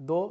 2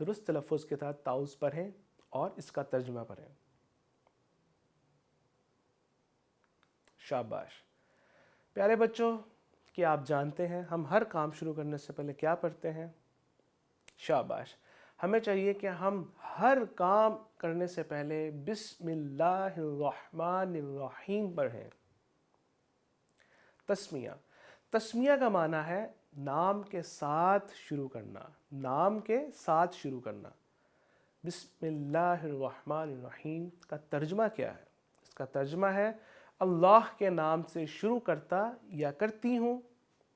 درست تلفظ کے ساتھ تعوذ پڑھیں اور اس کا ترجمہ پڑھیں۔ شاباش۔ پیارے بچوں، کیا آپ جانتے ہیں ہم ہر کام شروع کرنے سے پہلے کیا پڑھتے ہیں؟ شاباش۔ ہمیں چاہیے کہ ہم ہر کام کرنے سے پہلے بسم اللہ الرحمن الرحیم پڑھیں۔ تسمیہ۔ تسمیہ کا معنی ہے نام کے ساتھ شروع کرنا، نام کے ساتھ شروع کرنا۔ بسم اللہ الرحمن الرحیم کا ترجمہ کیا ہے؟ اس کا ترجمہ ہے اللہ کے نام سے شروع کرتا یا کرتی ہوں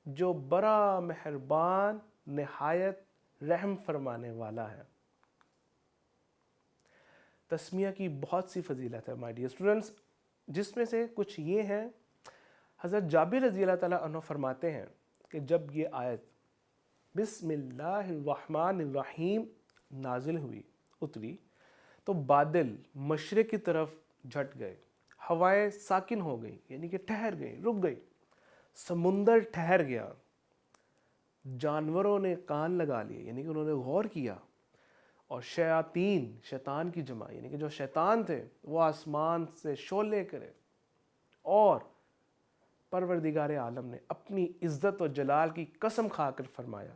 جو بڑا مہربان نہایت رحم فرمانے والا ہے۔ تسمیہ کی بہت سی فضیلت ہے مائی ڈیئر اسٹوڈنٹس، جس میں سے کچھ یہ ہیں۔ حضرت جابر رضی اللہ تعالیٰ عنہ فرماتے ہیں کہ جب یہ آیت بسم اللہ الرحمن الرحیم نازل ہوئی، اتری، تو بادل مشرق کی طرف جھٹ گئے، ہوائیں ساکن ہو گئی، یعنی کہ ٹھہر گئی، رک گئی، سمندر ٹھہر گیا، جانوروں نے کان لگا لیے، یعنی کہ انہوں نے غور کیا، اور شیاطین، شیطان کی جمع، یعنی کہ جو شیطان تھے وہ آسمان سے شعلے کرے، اور پروردگار عالم نے اپنی عزت و جلال کی قسم کھا کر فرمایا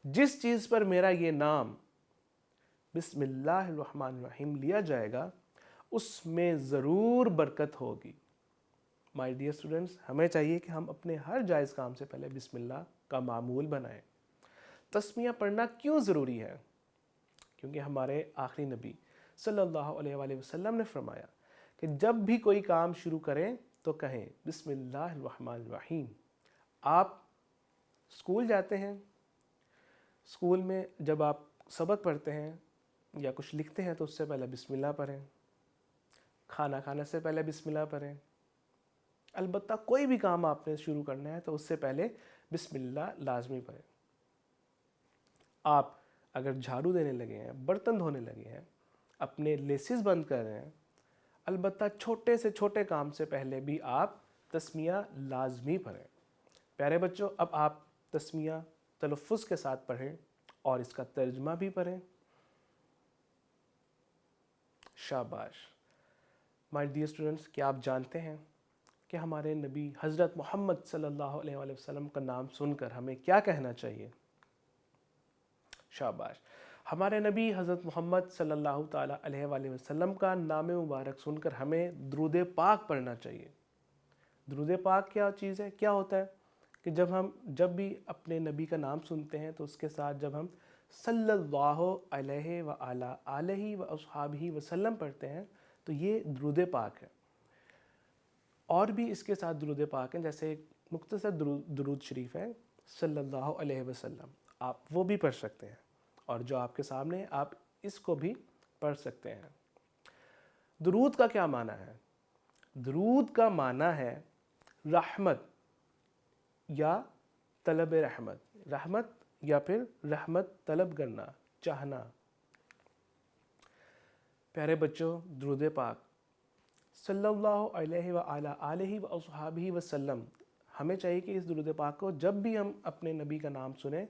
جس چیز پر میرا یہ نام بسم اللہ الرحمن الرحیم لیا جائے گا اس میں ضرور برکت ہوگی۔ مائی ڈیئر اسٹوڈنٹس، ہمیں چاہیے کہ ہم اپنے ہر جائز کام سے پہلے بسم اللہ کا معمول بنائیں۔ تسمیہ پڑھنا کیوں ضروری ہے؟ کیونکہ ہمارے آخری نبی صلی اللہ علیہ وآلہ وسلم نے فرمایا کہ جب بھی کوئی کام شروع کریں تو کہیں بسم اللہ الرحمن الرحیم۔ آپ اسکول جاتے ہیں، اسکول میں جب آپ سبق پڑھتے ہیں یا کچھ لکھتے ہیں تو اس سے پہلے بسم اللہ پڑھیں، کھانا کھانے سے پہلے بسم اللہ پڑھیں، البتہ کوئی بھی کام آپ نے شروع کرنا ہے تو اس سے پہلے بسم اللہ لازمی پڑھیں۔ آپ اگر جھاڑو دینے لگے ہیں، برتن دھونے لگے ہیں، اپنے لیسز بند کر رہے ہیں، البتہ چھوٹے سے چھوٹے کام سے پہلے بھی آپ تسمیہ لازمی پڑھیں۔ پیارے بچوں، اب آپ تسمیہ تلفظ کے ساتھ پڑھیں اور اس کا ترجمہ بھی پڑھیں۔ شاباش۔ مائی ڈیئر اسٹوڈنٹس، کیا آپ جانتے ہیں کہ ہمارے نبی حضرت محمد صلی اللہ علیہ وآلہ وسلم کا نام سن کر ہمیں کیا کہنا چاہیے؟ شاباش۔ ہمارے نبی حضرت محمد صلی اللہ تعالیٰ علیہ وآلہ وسلم کا نام مبارک سن کر ہمیں درود پاک پڑھنا چاہیے۔ درود پاک کیا چیز ہے؟ کیا ہوتا ہے کہ جب بھی اپنے نبی کا نام سنتے ہیں تو اس کے ساتھ جب ہم صلی اللہ علیہ وآلہ آلہ واصحابہ وسلم پڑھتے ہیں تو یہ درود پاک ہے۔ اور بھی اس کے ساتھ درود پاک ہیں، جیسے ایک مختصر درود شریف ہے صلی اللہ علیہ وسلم، آپ وہ بھی پڑھ سکتے ہیں، اور جو آپ کے سامنے آپ اس کو بھی پڑھ سکتے ہیں۔ درود کا کیا معنی ہے؟ درود کا معنی ہے رحمت یا طلب رحمت، رحمت یا پھر رحمت طلب کرنا، چاہنا۔ پیارے بچوں، درود پاک صلی اللہ علیہ وآلہ آلہ واصحابہ وسلم، ہمیں چاہیے کہ اس درود پاک کو جب بھی ہم اپنے نبی کا نام سنیں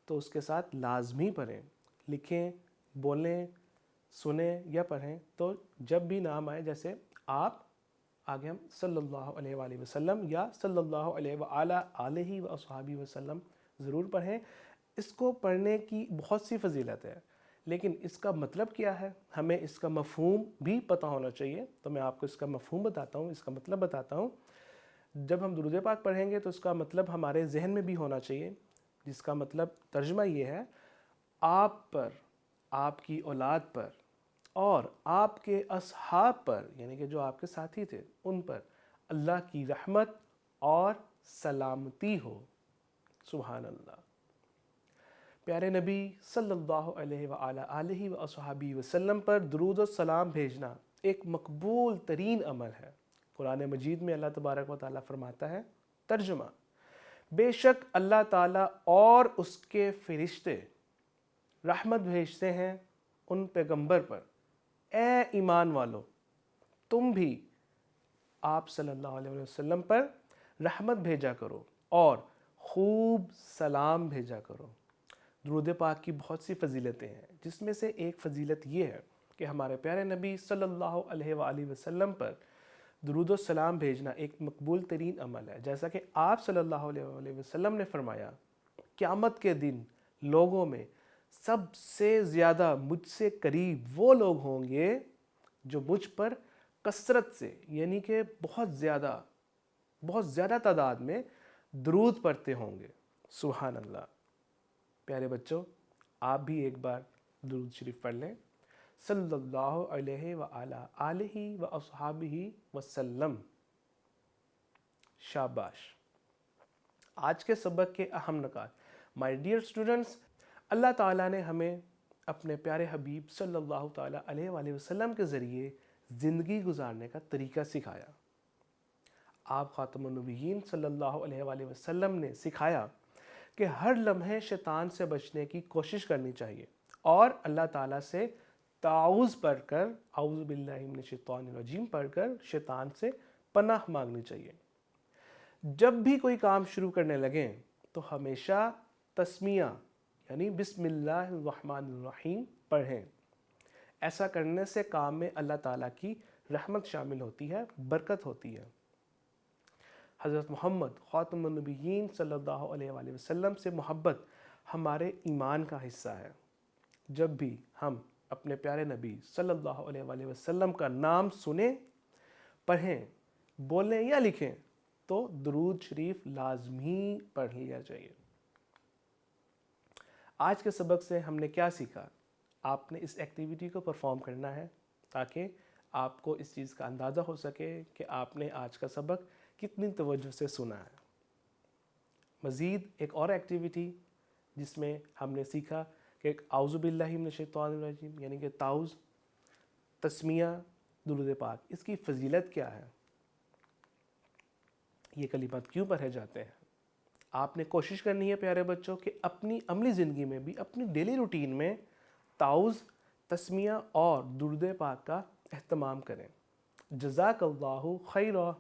تو اس کے ساتھ لازمی پڑھیں، لکھیں، بولیں، سنیں یا پڑھیں، تو جب بھی نام آئے، جیسے آپ آگے ہم صلی اللہ علیہ وآلہ وسلم یا صلی اللہ علیہ وآلہ آلہ واصحابہ وسلم ضرور پڑھیں۔ اس کو پڑھنے کی بہت سی فضیلت ہے، لیکن اس کا مطلب کیا ہے، ہمیں اس کا مفہوم بھی پتہ ہونا چاہیے۔ تو میں آپ کو اس کا مفہوم بتاتا ہوں، اس کا مطلب بتاتا ہوں۔ جب ہم درود پاک پڑھیں گے تو اس کا مطلب ہمارے ذہن میں بھی ہونا چاہیے، جس کا مطلب ترجمہ یہ ہے، آپ پر، آپ کی اولاد پر اور آپ کے اصحاب پر، یعنی کہ جو آپ کے ساتھی تھے ان پر اللہ کی رحمت اور سلامتی ہو۔ سبحان اللہ۔ پیارے نبی صلی اللہ علیہ وآلہ آلہ واصحابہ وسلم پر درود و سلام بھیجنا ایک مقبول ترین عمل ہے۔ قرآن مجید میں اللہ تبارک و تعالیٰ فرماتا ہے، ترجمہ، بے شک اللہ تعالیٰ اور اس کے فرشتے رحمت بھیجتے ہیں ان پیغمبر پر، اے ایمان والو تم بھی آپ صلی اللہ علیہ وسلم پر رحمت بھیجا کرو اور خوب سلام بھیجا کرو۔ درود پاک کی بہت سی فضیلتیں ہیں، جس میں سے ایک فضیلت یہ ہے کہ ہمارے پیارے نبی صلی اللہ علیہ وآلہ وسلم پر درود و سلام بھیجنا ایک مقبول ترین عمل ہے، جیسا کہ آپ صلی اللہ علیہ وآلہ وسلم نے فرمایا، قیامت کے دن لوگوں میں سب سے زیادہ مجھ سے قریب وہ لوگ ہوں گے جو مجھ پر کثرت سے، یعنی کہ بہت زیادہ تعداد میں درود پڑھتے ہوں گے۔ سبحان اللہ۔ پیارے بچوں، آپ بھی ایک بار درود شریف پڑھ لیں، صلی اللہ علیہ وآلہ آلہ واصحابہ وسلم۔ شاباش۔ آج کے سبق کے اہم نکات۔ مائی ڈیئر اسٹوڈنٹس، اللہ تعالیٰ نے ہمیں اپنے پیارے حبیب صلی اللہ تعالیٰ علیہ وآلہ وسلم کے ذریعے زندگی گزارنے کا طریقہ سکھایا۔ آپ خاتم النبیین صلی اللہ علیہ وآلہ وسلم نے سکھایا کہ ہر لمحے شیطان سے بچنے کی کوشش کرنی چاہیے اور اللہ تعالیٰ سے تعوذ پڑھ کر، اعوذ باللہ من الشیطان الرجیم پڑھ کر شیطان سے پناہ مانگنی چاہیے۔ جب بھی کوئی کام شروع کرنے لگیں تو ہمیشہ تسمیہ یعنی بسم اللہ الرحمن الرحیم پڑھیں۔ ایسا کرنے سے کام میں اللہ تعالیٰ کی رحمت شامل ہوتی ہے، برکت ہوتی ہے۔ حضرت محمد خاتم النبیین صلی اللہ علیہ وآلہ وسلم سے محبت ہمارے ایمان کا حصہ ہے۔ جب بھی ہم اپنے پیارے نبی صلی اللہ علیہ وآلہ وسلم کا نام سنیں، پڑھیں، بولیں یا لکھیں تو درود شریف لازمی پڑھ لیا چاہیے۔ آج کے سبق سے ہم نے کیا سیکھا؟ آپ نے اس ایکٹیویٹی کو پرفارم کرنا ہے تاکہ آپ کو اس چیز کا اندازہ ہو سکے کہ آپ نے آج کا سبق کتنی توجہ سے سنا ہے۔ مزید ایک اور ایکٹیویٹی جس میں ہم نے سیکھا کہ اعوذ باللہ من الشیطان الرجیم یعنی کہ تعوذ، تسمیہ، درود پاک، اس کی فضیلت کیا ہے، یہ کلمات کیوں پڑھے جاتے ہیں۔ آپ نے کوشش کرنی ہے پیارے بچوں کہ اپنی عملی زندگی میں بھی، اپنی ڈیلی روٹین میں تعوذ، تسمیہ اور درود پاک کا اہتمام کریں۔ جزاک اللہ خیرہ۔